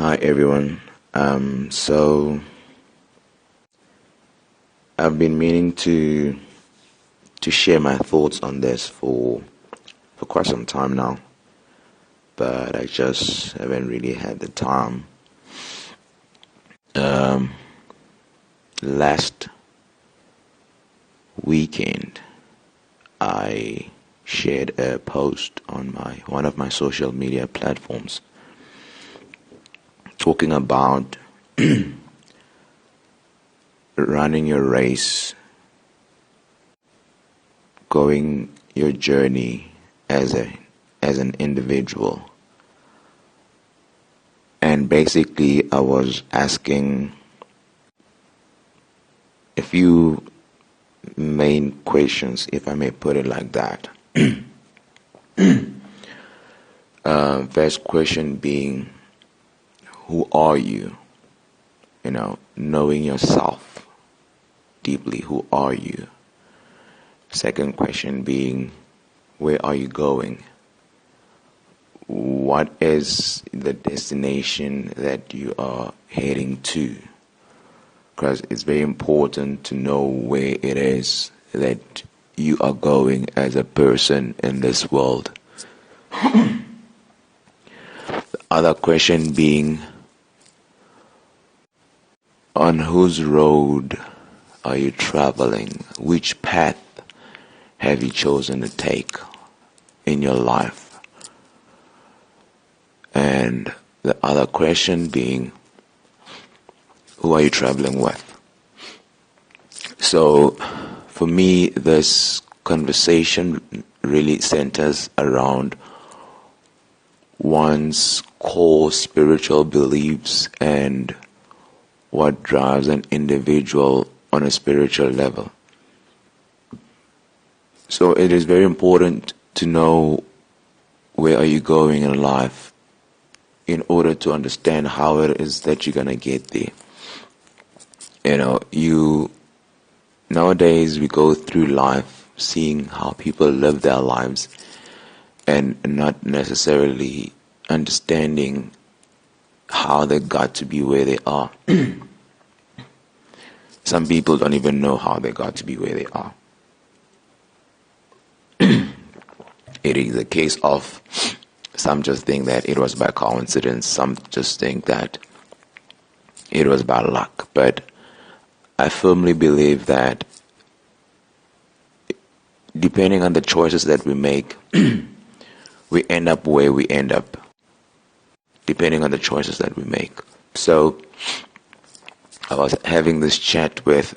Hi everyone. So I've been meaning to share my thoughts on this for quite some time now, but I just haven't really had the time. Um, Last weekend, I shared a post on my one of my social media platforms talking about running your race, going your journey as an individual. And basically I was asking a few main questions, if I may put it like that. First question being, who are you? Knowing yourself deeply, who are you? Second question being, where are you going? What is the destination that you are heading to? Because it's very important to know where it is that you are going as a person in this world. The other question being, on whose road are you traveling? Which path have you chosen to take in your life? And the other question being, who are you traveling with? So, for me, this conversation really centers around one's core spiritual beliefs and what drives an individual on a spiritual level. So it is very important to know where are you going in life in order to understand how it is that you're going to get there. Nowadays we go through life seeing how people live their lives and not necessarily understanding how they got to be where they are. Some people don't even know how they got to be where they are. It is a case of some just think that it was by coincidence, some just think that it was by luck. But I firmly believe that depending on the choices that we make, we end up where we end up, depending on the choices that we make. So I was having this chat with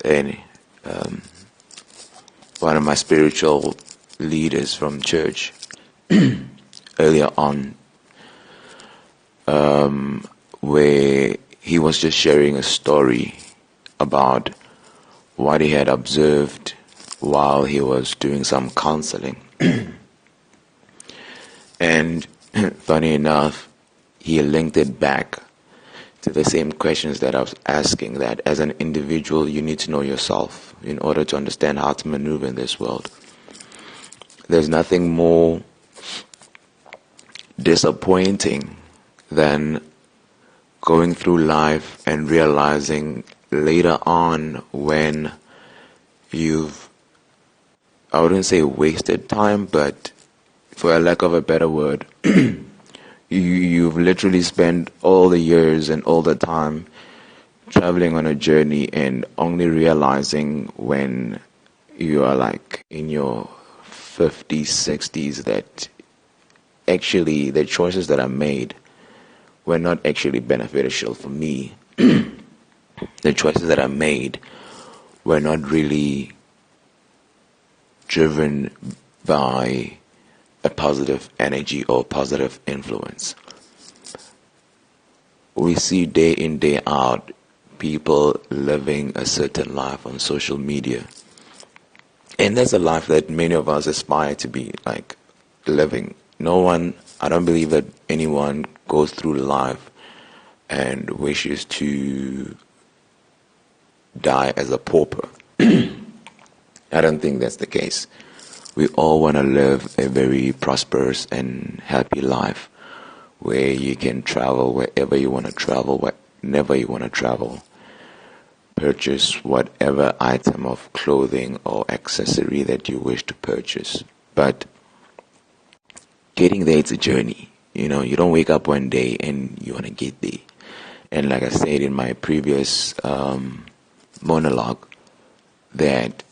one of my spiritual leaders from church earlier on, where he was just sharing a story about what he had observed while he was doing some counseling. And funny enough, he linked it back to the same questions that I was asking, that as an individual you need to know yourself in order to understand how to maneuver in this world. There's nothing more disappointing than going through life and realizing later on when you've, I wouldn't say wasted time, but for a lack of a better word, you've literally spent all the years and all the time traveling on a journey and only realizing when you are like in your 50s, 60s that actually the choices that I made were not actually beneficial for me. The choices that I made were not really driven by a positive energy or positive influence. We see day in, day out people living a certain life on social media. And that's a life that many of us aspire to be like living. I don't believe that anyone goes through life and wishes to die as a pauper. I don't think that's the case. We all want to live a very prosperous and happy life where you can travel wherever you want to travel, whenever you want to travel. Purchase whatever item of clothing or accessory that you wish to purchase. But getting there, it's a journey. You don't wake up one day and you want to get there. And like I said in my previous monologue, that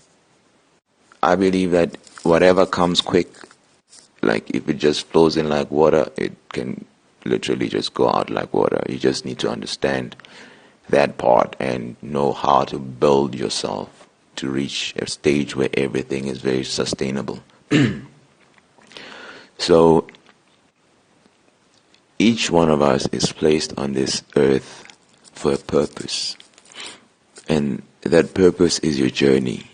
I believe that whatever comes quick, like if it just flows in like water, it can literally just go out like water. You just need to understand that part and know how to build yourself to reach a stage where everything is very sustainable. So each one of us is placed on this earth for a purpose, and that purpose is your journey.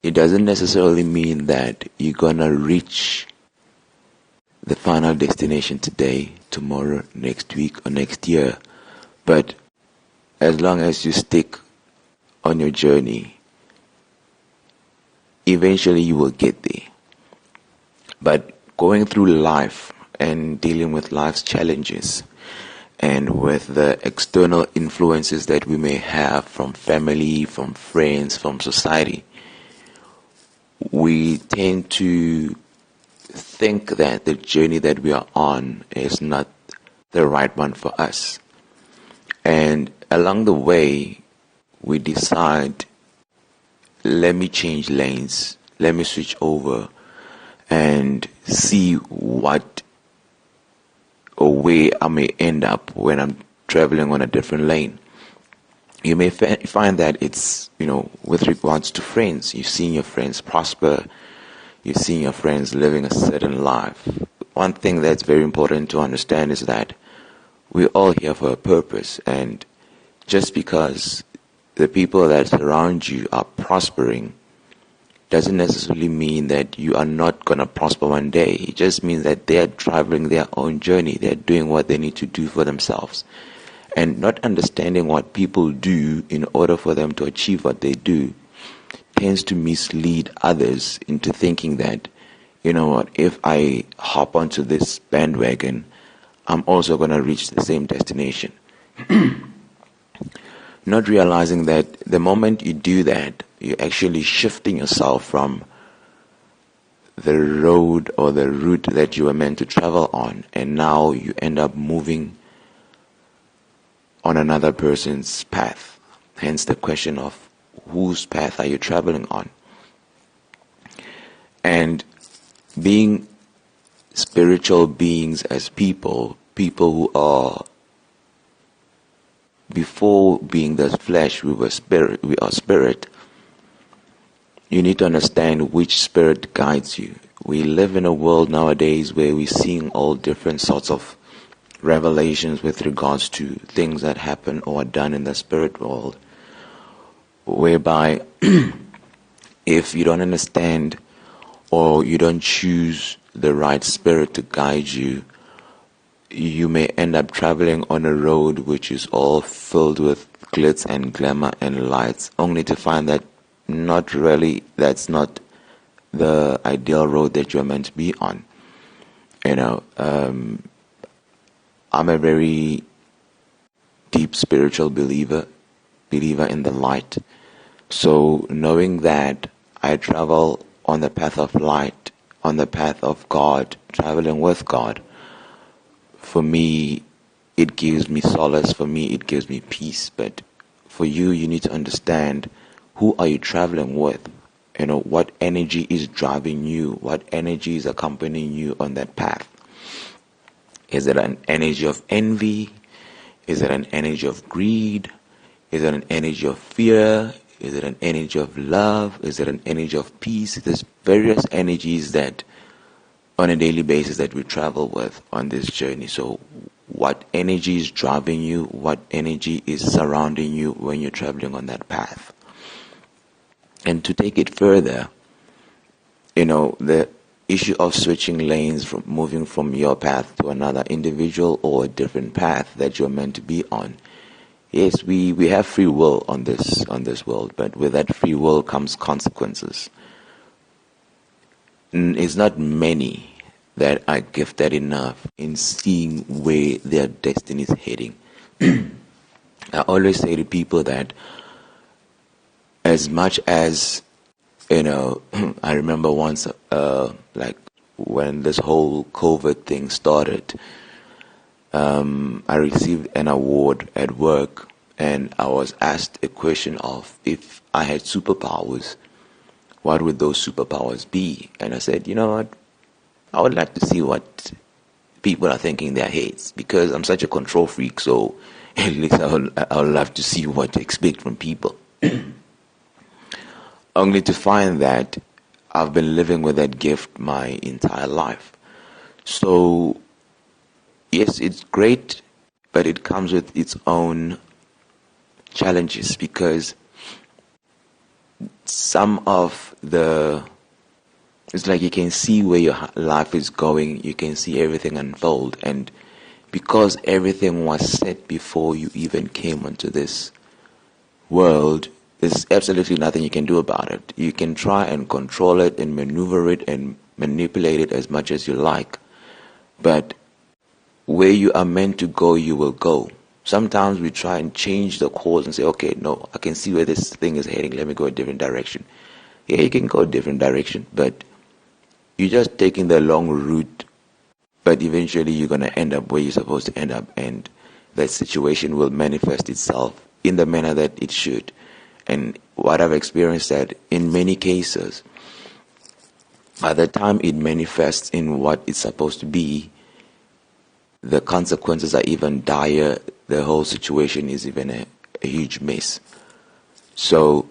It doesn't necessarily mean that you're gonna reach the final destination today, tomorrow, next week, or next year, but as long as you stick on your journey, eventually you will get there. But going through life and dealing with life's challenges and with the external influences that we may have from family, from friends, from society, we tend to think that the journey that we are on is not the right one for us. And along the way, we decide, let me change lanes, let me switch over and see what or where I may end up when I'm traveling on a different lane. You may find that it's, with regards to friends, you've seen your friends prosper, you've seen your friends living a certain life. One thing that's very important to understand is that we're all here for a purpose, and just because the people that surround you are prospering doesn't necessarily mean that you are not going to prosper one day. It just means that they're traveling their own journey. They're doing what they need to do for themselves. And not understanding what people do in order for them to achieve what they do tends to mislead others into thinking that, if I hop onto this bandwagon, I'm also going to reach the same destination. Not realizing that the moment you do that, you're actually shifting yourself from the road or the route that you were meant to travel on, and now you end up moving on another person's path. Hence the question of whose path are you traveling on? And being spiritual beings as people who are, before being the flesh, we are spirit. You need to understand which spirit guides you. We live in a world nowadays where we're seeing all different sorts of revelations with regards to things that happen or are done in the spirit world, whereby if you don't understand or you don't choose the right spirit to guide you, you may end up traveling on a road which is all filled with glitz and glamour and lights, only to find that that's not the ideal road that you're meant to be on. I'm a very deep spiritual believer in the light. So knowing that I travel on the path of light, on the path of God, traveling with God, for me, it gives me solace. For me, it gives me peace. But for you, you need to understand, who are you traveling with? What energy is driving you? What energy is accompanying you on that path? Is it an energy of envy? Is it an energy of greed? Is it an energy of fear? Is it an energy of love? Is it an energy of peace? There's various energies that on a daily basis that we travel with on this journey. So what energy is driving you? What energy is surrounding you when you're traveling on that path? And to take it further, the issue of switching lanes, from moving from your path to another individual or a different path that you're meant to be on. Yes, we have free will on this world, but with that free will comes consequences. It's not many that are gifted enough in seeing where their destiny is heading. I always say to people that as much as, I remember once, like when this whole COVID thing started, I received an award at work, and I was asked a question of if I had superpowers, what would those superpowers be? And I said, you know what? I would like to see what people are thinking in their heads, because I'm such a control freak. So at least I would love to see what to expect from people. Only to find that I've been living with that gift my entire life. So yes, it's great, but it comes with its own challenges, because some of the it's like you can see where your life is going, you can see everything unfold, and because everything was set before you even came onto this world, there's absolutely nothing you can do about it. You can try and control it and maneuver it and manipulate it as much as you like, but where you are meant to go, you will go. Sometimes we try and change the course and say, okay, no, I can see where this thing is heading, let me go a different direction. Yeah, you can go a different direction, but you're just taking the long route, but eventually you're going to end up where you're supposed to end up, and that situation will manifest itself in the manner that it should. And what I've experienced, that in many cases, by the time it manifests in what it's supposed to be, the consequences are even dire. The whole situation is even a huge mess. So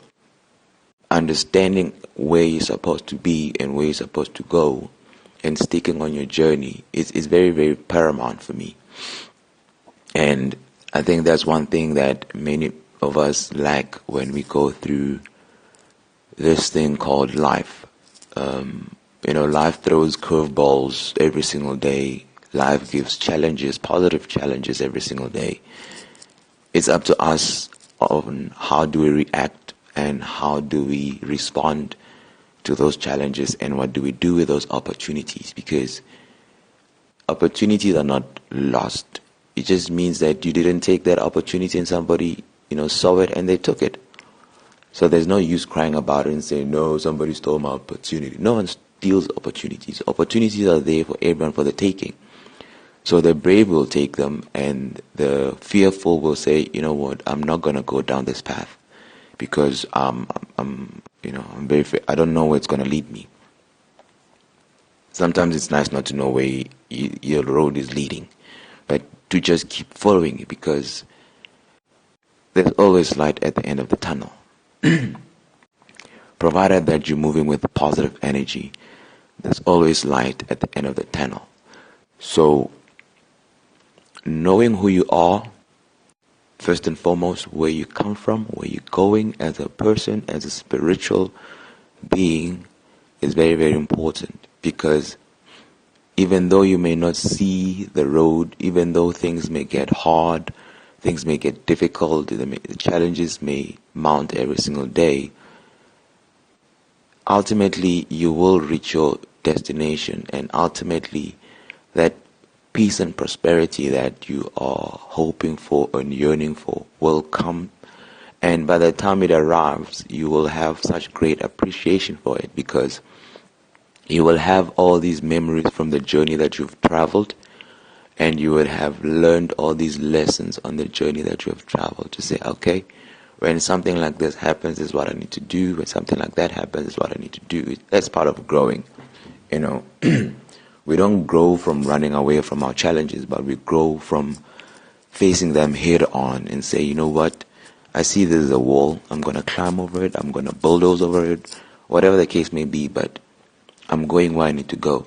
understanding where you're supposed to be and where you're supposed to go and sticking on your journey is very, very paramount for me. And I think that's one thing that many of us lack when we go through this thing called life. Life throws curveballs every single day. Life gives challenges, positive challenges every single day. It's up to us on how do we react and how do we respond to those challenges, and what do we do with those opportunities, because opportunities are not lost. It just means that you didn't take that opportunity and somebody, saw it and they took it. So there's no use crying about it and saying, no, somebody stole my opportunity. No one steals opportunities. Opportunities are there for everyone for the taking. So the brave will take them, and the fearful will say, you know what, I'm not going to go down this path because I'm very I don't know where it's going to lead me. Sometimes it's nice not to know where your road is leading, but to just keep following it, because there's always light at the end of the tunnel. Provided that you're moving with positive energy, there's always light at the end of the tunnel. So knowing who you are, first and foremost, where you come from, where you're going as a person, as a spiritual being, is very, very important, because even though you may not see the road, even though things may get hard, things may get difficult, the challenges may mount every single day, ultimately you will reach your destination, and ultimately that peace and prosperity that you are hoping for and yearning for will come, and by the time it arrives, you will have such great appreciation for it, because you will have all these memories from the journey that you've traveled, and you would have learned all these lessons on the journey that you have traveled, to say, okay, when something like this happens, this is what I need to do. When something like that happens, this is what I need to do. That's part of growing. We don't grow from running away from our challenges, but we grow from facing them head on and say, you know what, I see this is a wall, I'm going to climb over it, I'm going to bulldoze over it, whatever the case may be, but I'm going where I need to go.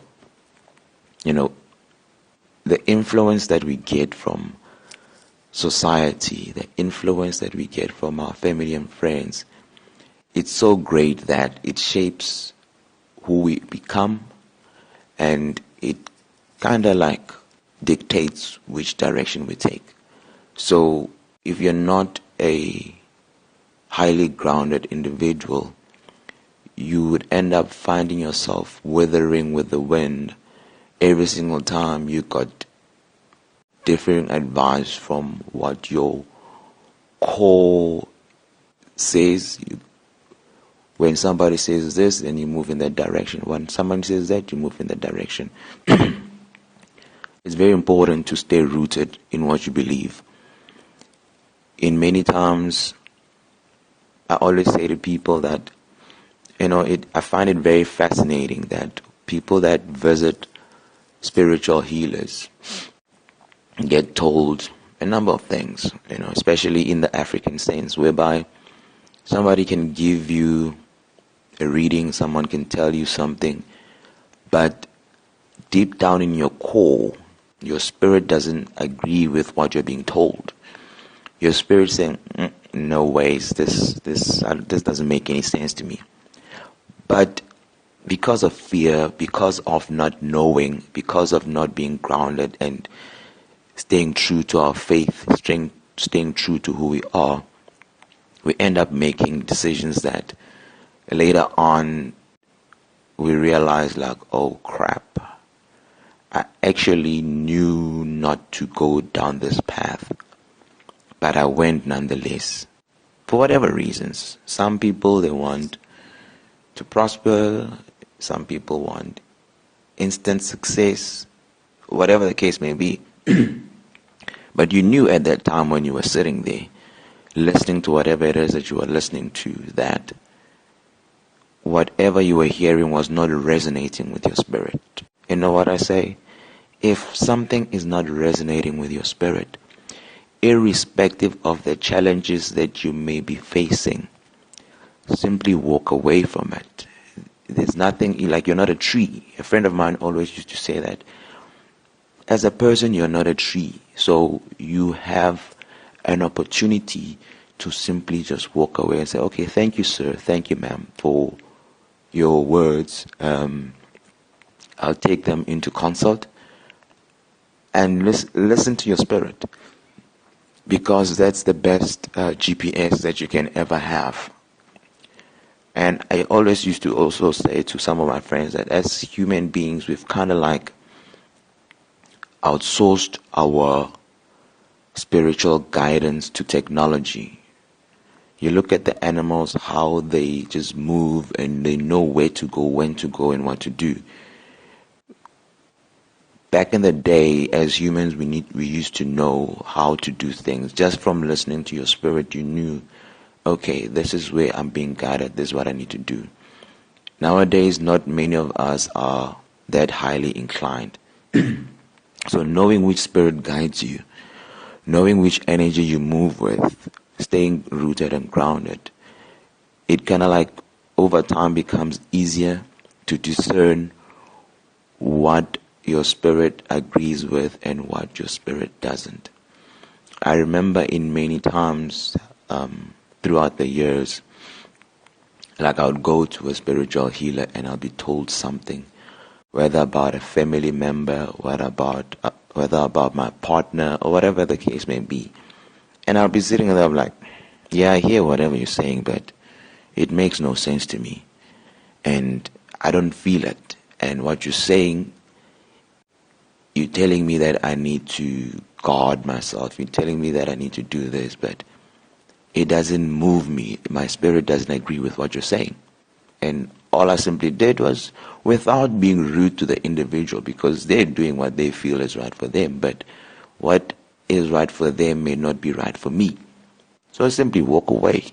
The influence that we get from society, the influence that we get from our family and friends, it's so great that it shapes who we become, and it kind of like dictates which direction we take. So if you're not a highly grounded individual, you would end up finding yourself withering with the wind every single time you got different advice from what your core says. When somebody says this, then you move in that direction. When someone says that, you move in that direction. It's very important to stay rooted in what you believe. In many times, I always say to people that, I find it very fascinating that people that visit spiritual healers get told a number of things, especially in the African sense, whereby somebody can give you a reading, someone can tell you something, but deep down in your core, your spirit doesn't agree with what you're being told. Your spirit saying, no ways, this doesn't make any sense to me. But because of fear, because of not knowing, because of not being grounded and staying true to our faith, staying true to who we are, we end up making decisions that later on we realize like, oh crap, I actually knew not to go down this path, but I went nonetheless. For whatever reasons. Some people, they want to prosper, some people want instant success, whatever the case may be. But you knew at that time when you were sitting there, listening to whatever it is that you were listening to, that whatever you were hearing was not resonating with your spirit. You know what I say? If something is not resonating with your spirit, irrespective of the challenges that you may be facing, simply walk away from it. There's nothing, like you're not a tree. A friend of mine always used to say that. As a person, you're not a tree. So you have an opportunity to simply just walk away and say, okay, thank you, sir, thank you, ma'am, for your words. I'll take them into consult and listen to your spirit, because that's the best GPS that you can ever have. And I always used to also say to some of my friends that as human beings, we've kind of like outsourced our spiritual guidance to technology. You look at the animals, how they just move and they know where to go, when to go, and what to do. Back in the day, as humans, we used to know how to do things. Just from listening to your spirit, you knew, okay, this is where I'm being guided, this is what I need to do. Nowadays, not many of us are that highly inclined. So knowing which spirit guides you, knowing which energy you move with, staying rooted and grounded, it kind of like over time becomes easier to discern what your spirit agrees with and what your spirit doesn't. I remember in many times throughout the years, like I would go to a spiritual healer and I'll be told something, whether about a family member, whether about my partner, or whatever the case may be. And I'll be sitting there, I'm like, yeah, I hear whatever you're saying, but it makes no sense to me. And I don't feel it. And what you're saying, you're telling me that I need to guard myself. You're telling me that I need to do this, but it doesn't move me. My spirit doesn't agree with what you're saying. And all I simply did was, without being rude to the individual, because they're doing what they feel is right for them, but what is right for them may not be right for me. So I simply walk away.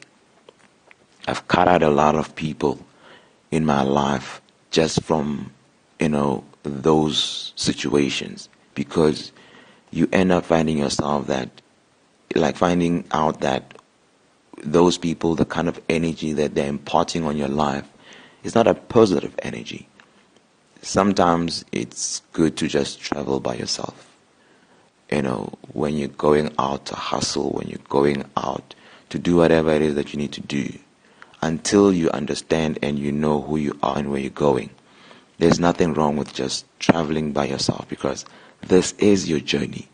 I've cut out a lot of people in my life just from, those situations, because you end up finding yourself finding out that those people, the kind of energy that they're imparting on your life, is not a positive energy. Sometimes it's good to just travel by yourself. When you're going out to hustle, when you're going out to do whatever it is that you need to do, until you understand and you know who you are and where you're going. There's nothing wrong with just traveling by yourself, because this is your journey.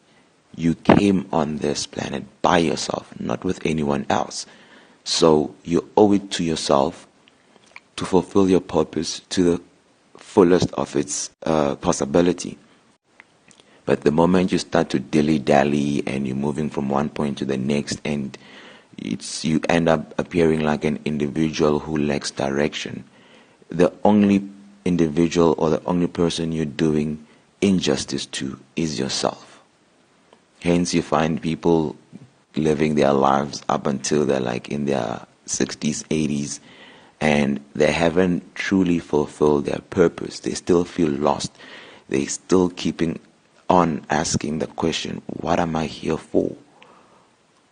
You came on this planet by yourself, not with anyone else. So you owe it to yourself to fulfill your purpose to the fullest of its possibility. But the moment you start to dilly-dally and you're moving from one point to the next, and you end up appearing like an individual who lacks direction, the only individual or the only person you're doing injustice to is yourself. Hence, you find people living their lives up until they're like in their 60s, 80s, and they haven't truly fulfilled their purpose. They still feel lost. They still keeping on asking the question, what am I here for?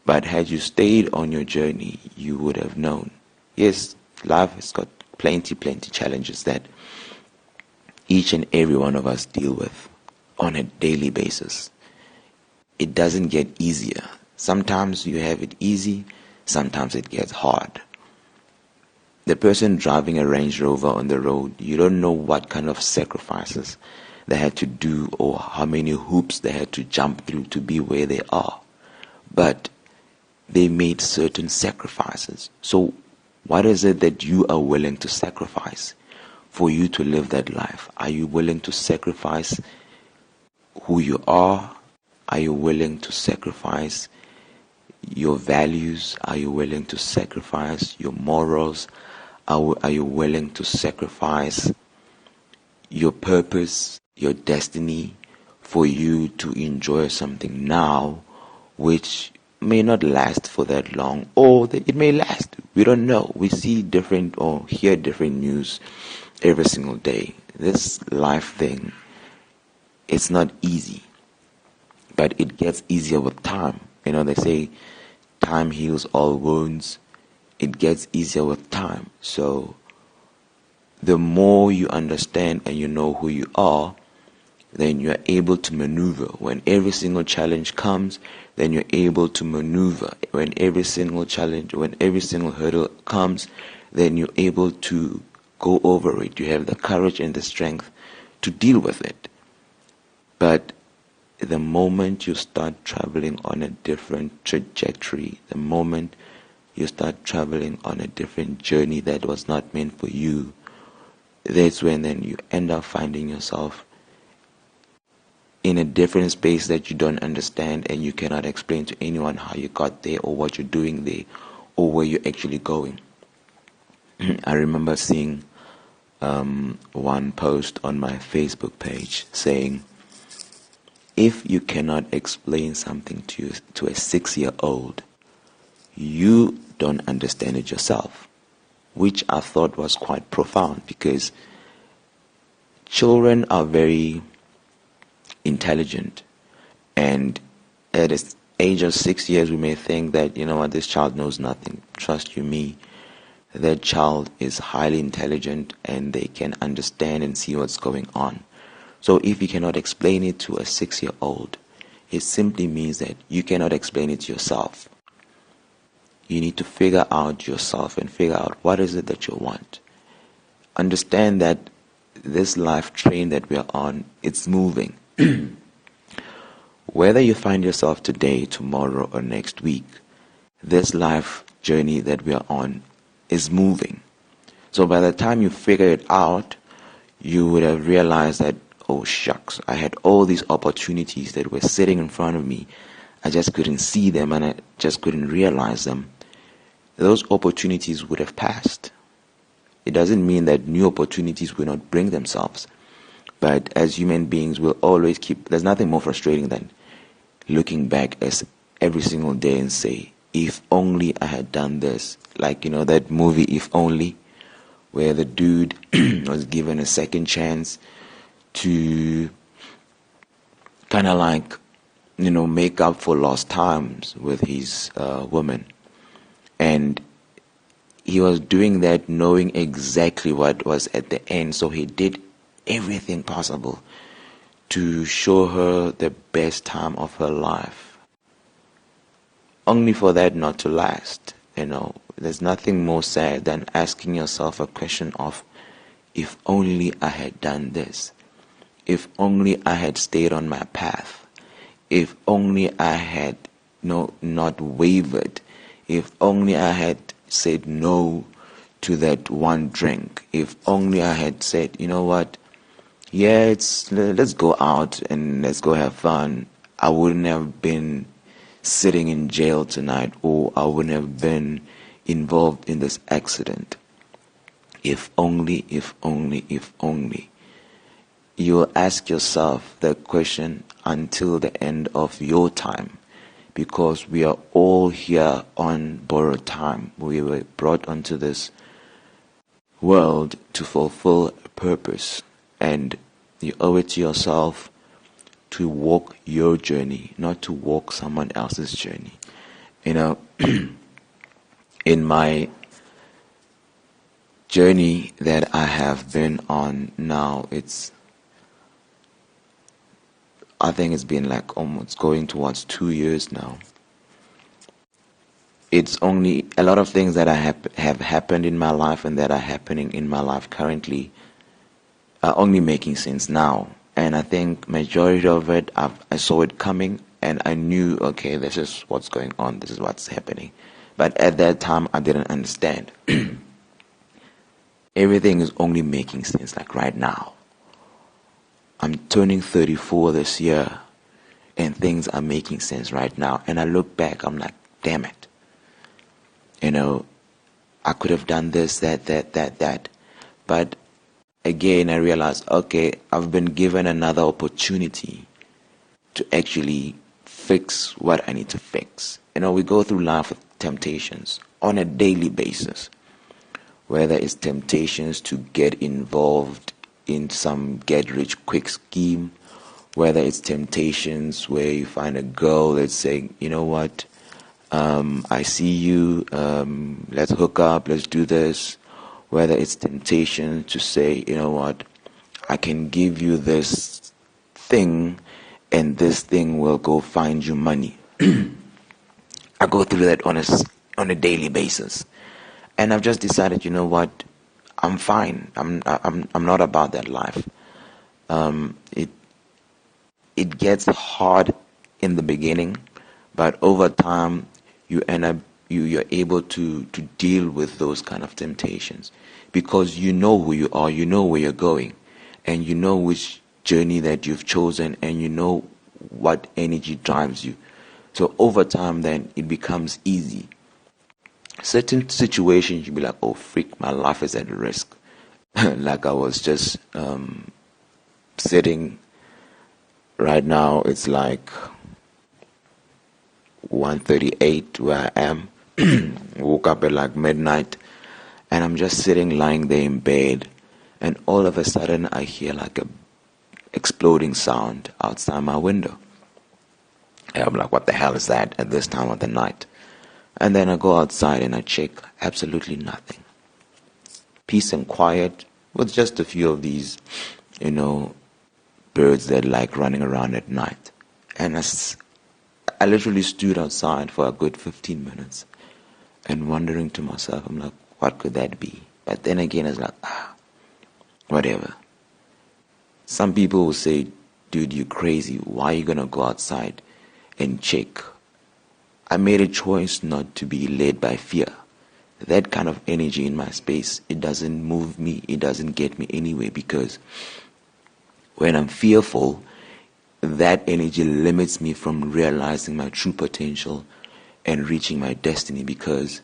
But had you stayed on your journey, you would have known. Yes, life has got plenty challenges that each and every one of us deal with on a daily basis. It doesn't get easier. Sometimes you have it easy, sometimes it gets hard. The person driving a Range Rover on the road, you don't know what kind of sacrifices they had to do or how many hoops they had to jump through to be where they are. But they made certain sacrifices. So what is it that you are willing to sacrifice for you to live that life? Are you willing to sacrifice who you are? Are you willing to sacrifice your values? Are you willing to sacrifice your morals? Are you willing to sacrifice your purpose, your destiny, for you to enjoy something now which may not last for that long, or it may last? We don't know. We see different or hear different news every single day. This life thing, it's not easy, but it gets easier with time. You know, they say time heals all wounds. It gets easier with time. So the more you understand and you know who you are, then you're able to maneuver. When every single challenge comes, then you're able to maneuver. When every single hurdle comes, then you're able to go over it. You have the courage and the strength to deal with it. But the moment you start traveling on a different trajectory, the moment you start traveling on a different journey that was not meant for you, that's when then you end up finding yourself in a different space that you don't understand, and you cannot explain to anyone how you got there or what you're doing there or where you're actually going. I remember seeing one post on my Facebook page saying, if you cannot explain something to a 6-year-old, you don't understand it yourself, which I thought was quite profound, because children are very intelligent, and at the age of 6 years we may think that, you know what, this child knows nothing. Trust you me, that child is highly intelligent and they can understand and see what's going on. So if you cannot explain it to a 6-year-old, it simply means that you cannot explain it to yourself. You need to figure out yourself and figure out what is it that you want. Understand that this life train that we are on, it's moving. Whether you find yourself today, tomorrow, or next week, this life journey that we are on is moving. So by the time you figure it out, you would have realized that, oh shucks, I had all these opportunities that were sitting in front of me. I just couldn't see them and I just couldn't realize them. Those opportunities would have passed. It doesn't mean that new opportunities will not bring themselves. But as human beings, we'll always there's nothing more frustrating than looking back as every single day and say, if only I had done this. Like, you know, that movie, If Only, where the dude was given a second chance to kind of like, you know, make up for lost times with his woman. And he was doing that knowing exactly what was at the end. So he did everything possible to show her the best time of her life, only for that not to last. You know, there's nothing more sad than asking yourself a question of, if only I had done this, if only I had stayed on my path, if only I had not wavered, if only I had said no to that one drink. If only I had said, you know what, yeah, let's go out and let's go have fun, I wouldn't have been sitting in jail tonight, or I wouldn't have been involved in this accident. If only, if only, if only. You'll ask yourself that question until the end of your time, because we are all here on borrowed time. We were brought onto this world to fulfill a purpose, and you owe it to yourself to walk your journey, not to walk someone else's journey. You know, in my journey that I have been on now, I think it's been like almost going towards 2 years now. It's only a lot of things that have happened in my life and that are happening in my life currently are only making sense now. And I think majority of it, I saw it coming and I knew, okay, this is what's going on, this is what's happening. But at that time, I didn't understand. Everything is only making sense like right now. I'm turning 34 this year and things are making sense right now. And I look back, I'm like, damn it. You know, I could have done this, that. But again, I realized, okay, I've been given another opportunity to actually fix what I need to fix. You know, we go through life with temptations on a daily basis, whether it's temptations to get involved in some get-rich-quick scheme, whether it's temptations where you find a girl that's saying, you know what, I see you, let's hook up, let's do this. Whether it's temptation to say, you know what, I can give you this thing and this thing will go find you money. I go through that on a daily basis. And I've just decided, you know what, I'm fine. I'm not about that life. It gets hard in the beginning, but over time you end up you're able to deal with those kind of temptations, because you know who you are, you know where you're going, and you know which journey that you've chosen, and you know what energy drives you. So over time then it becomes easy. Certain situations you'll be like, oh freak, my life is at risk. Like I was just sitting right now, it's like 1:38 where I am. Woke up at like midnight and I'm just sitting lying there in bed, and all of a sudden I hear like a exploding sound outside my window. And I'm like, what the hell is that at this time of the night? And then I go outside and I check, absolutely nothing. Peace and quiet, with just a few of these, you know, birds that like running around at night. And I literally stood outside for a good 15 minutes and wondering to myself, I'm like, what could that be? But then again, it's like, whatever. Some people will say, dude, you're crazy. Why are you going to go outside and check? I made a choice not to be led by fear. That kind of energy in my space, it doesn't move me, it doesn't get me anywhere, because when I'm fearful, that energy limits me from realizing my true potential and reaching my destiny, because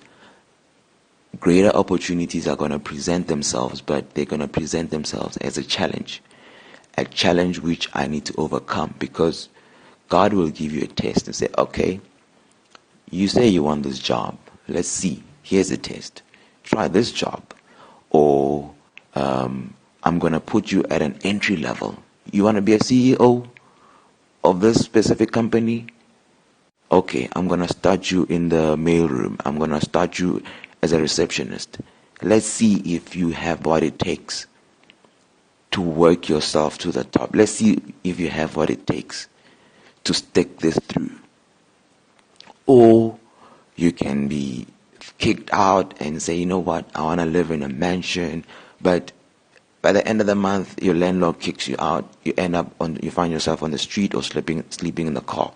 greater opportunities are going to present themselves, but they're going to present themselves as a challenge which I need to overcome, because God will give you a test and say, okay, you say you want this job. Let's see. Here's a test. Try this job. Or I'm going to put you at an entry level. You want to be a CEO of this specific company? Okay, I'm going to start you in the mailroom. I'm going to start you as a receptionist. Let's see if you have what it takes to work yourself to the top. Let's see if you have what it takes to stick this through. Or you can be kicked out and say, you know what, I want to live in a mansion, but by the end of the month your landlord kicks you out. You find yourself on the street or sleeping in the car.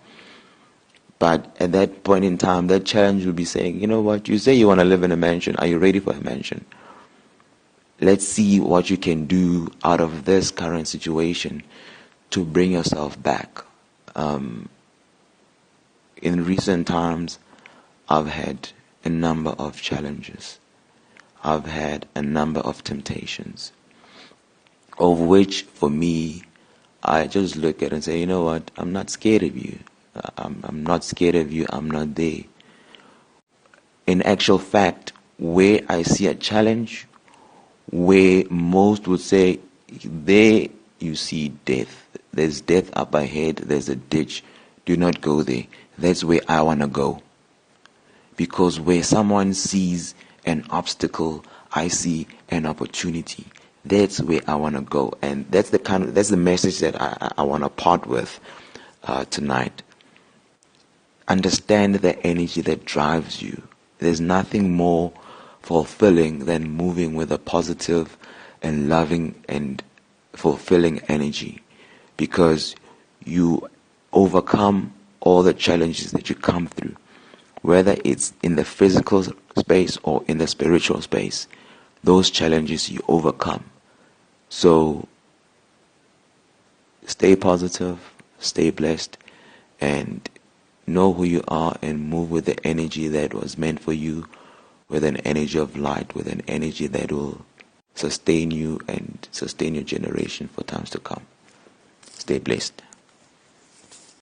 But at that point in time, that challenge will be saying, you know what, you say you want to live in a mansion. Are you ready for a mansion? let's see what you can do out of this current situation to bring yourself back. In recent times, I've had a number of challenges. I've had a number of temptations, of which, for me, I just look at it and say, you know what, I'm not scared of you. I'm not scared of you. I'm not there. In actual fact, where I see a challenge, where most would say, there you see death. There's death up ahead. There's a ditch. Do not go there. That's where I want to go. Because where someone sees an obstacle, I see an opportunity. That's where I want to go. And that's the message that I want to part with tonight. Understand the energy that drives you. There's nothing more fulfilling than moving with a positive and loving and fulfilling energy, because you overcome all the challenges that you come through, whether it's in the physical space or in the spiritual space. Those challenges you overcome. So stay positive, stay blessed, and know who you are and move with the energy that was meant for you, with an energy of light, with an energy that will sustain you and sustain your generation for times to come. Stay blessed.